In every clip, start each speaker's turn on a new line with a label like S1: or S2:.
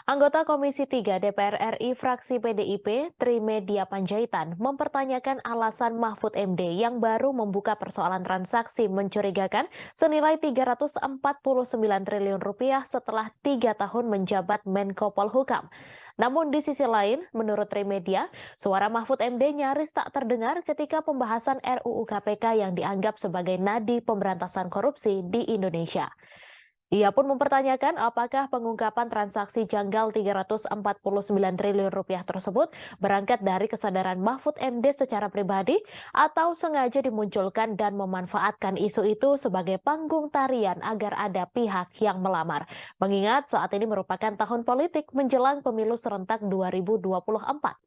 S1: Anggota Komisi 3 DPR RI fraksi PDIP, Trimedia Panjaitan, mempertanyakan alasan Mahfud MD yang baru membuka persoalan transaksi mencurigakan senilai 349 triliun rupiah setelah 3 tahun menjabat Menko Polhukam. Namun di sisi lain, menurut Trimedia, suara Mahfud MD nyaris tak terdengar ketika pembahasan RUU KPK yang dianggap sebagai nadi pemberantasan korupsi di Indonesia. Ia pun mempertanyakan apakah pengungkapan transaksi janggal 349 triliun rupiah tersebut berangkat dari kesadaran Mahfud MD secara pribadi atau sengaja dimunculkan dan memanfaatkan isu itu sebagai panggung tarian agar ada pihak yang melamar. Mengingat saat ini merupakan tahun politik menjelang pemilu serentak 2024.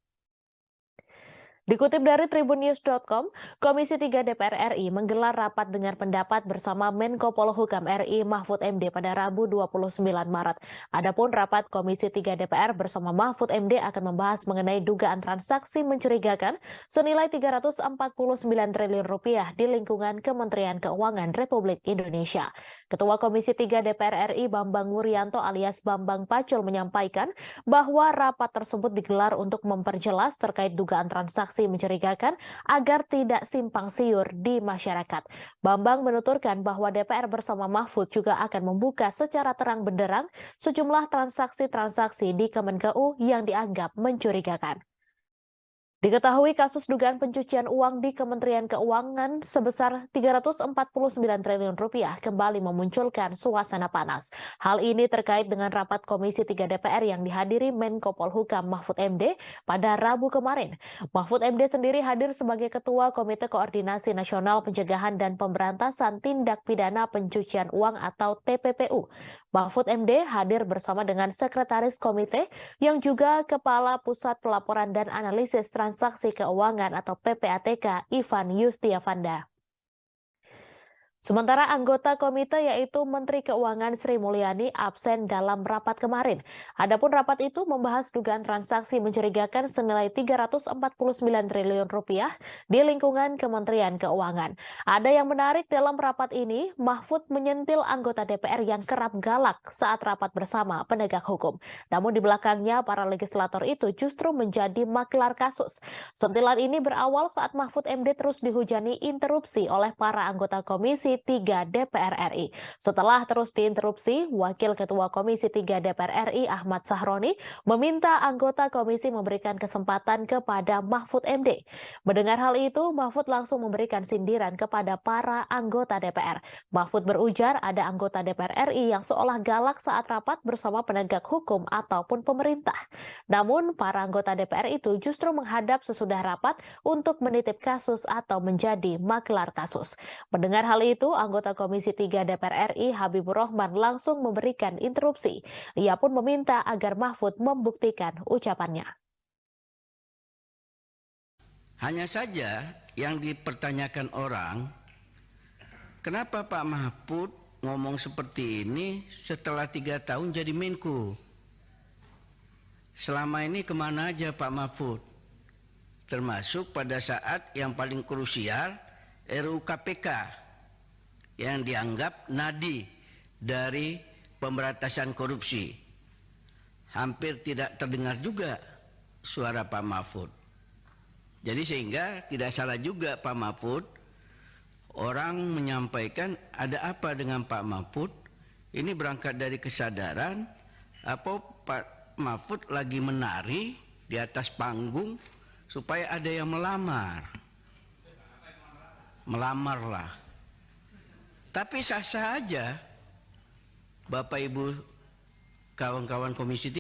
S1: Dikutip dari tribunnews.com, Komisi 3 DPR RI menggelar rapat dengar pendapat bersama Menko Polhukam RI Mahfud MD pada Rabu 29 Maret. Adapun rapat Komisi 3 DPR bersama Mahfud MD akan membahas mengenai dugaan transaksi mencurigakan senilai 349 triliun rupiah di lingkungan Kementerian Keuangan Republik Indonesia. Ketua Komisi 3 DPR RI Bambang Wuryanto alias Bambang Pacul menyampaikan bahwa rapat tersebut digelar untuk memperjelas terkait dugaan transaksi mencurigakan agar tidak simpang siur di masyarakat. Bambang menuturkan bahwa DPR bersama Mahfud juga akan membuka secara terang benderang sejumlah transaksi-transaksi di Kemenkeu yang dianggap mencurigakan. Diketahui kasus dugaan pencucian uang di Kementerian Keuangan sebesar 349 triliun rupiah kembali memunculkan suasana panas. Hal ini terkait dengan rapat Komisi 3 DPR yang dihadiri Menko Polhukam Mahfud MD pada Rabu kemarin. Mahfud MD sendiri hadir sebagai Ketua Komite Koordinasi Nasional Pencegahan dan Pemberantasan Tindak Pidana Pencucian Uang atau TPPU. Mahfud MD hadir bersama dengan Sekretaris Komite yang juga Kepala Pusat Pelaporan dan Analisis Transaksi Keuangan atau PPATK Ivan Yustiavanda. Sementara anggota komite yaitu Menteri Keuangan Sri Mulyani absen dalam rapat kemarin. Adapun rapat itu membahas dugaan transaksi mencurigakan senilai 349 triliun rupiah di lingkungan Kementerian Keuangan. Ada yang menarik dalam rapat ini, Mahfud menyentil anggota DPR yang kerap galak saat rapat bersama penegak hukum. Namun di belakangnya para legislator itu justru menjadi maklar kasus. Sentilan ini berawal saat Mahfud MD terus dihujani interupsi oleh para anggota Komisi 3 DPR RI. Setelah terus diinterupsi, Wakil Ketua Komisi 3 DPR RI Ahmad Sahroni meminta anggota komisi memberikan kesempatan kepada Mahfud MD. Mendengar hal itu, Mahfud langsung memberikan sindiran kepada para anggota DPR. Mahfud berujar ada anggota DPR RI yang seolah galak saat rapat bersama penegak hukum ataupun pemerintah. Namun, para anggota DPR itu justru menghadap sesudah rapat untuk menitip kasus atau menjadi maklar kasus. Mendengar hal itu, anggota Komisi 3 DPR RI Habibur Rahman langsung memberikan interupsi. Ia pun meminta agar Mahfud membuktikan ucapannya.
S2: Hanya saja yang dipertanyakan orang, kenapa Pak Mahfud ngomong seperti ini setelah 3 tahun jadi Menko? Selama ini kemana aja Pak Mahfud? Termasuk pada saat yang paling krusial RUU KPK yang dianggap nadi dari pemberantasan korupsi. Hampir tidak terdengar juga suara Pak Mahfud. Jadi sehingga tidak salah juga Pak Mahfud, orang menyampaikan ada apa dengan Pak Mahfud, ini berangkat dari kesadaran, apa Pak Mahfud lagi menari di atas panggung supaya ada yang melamar. Melamarlah. Tapi sah-sah aja Bapak Ibu kawan-kawan Komisi 3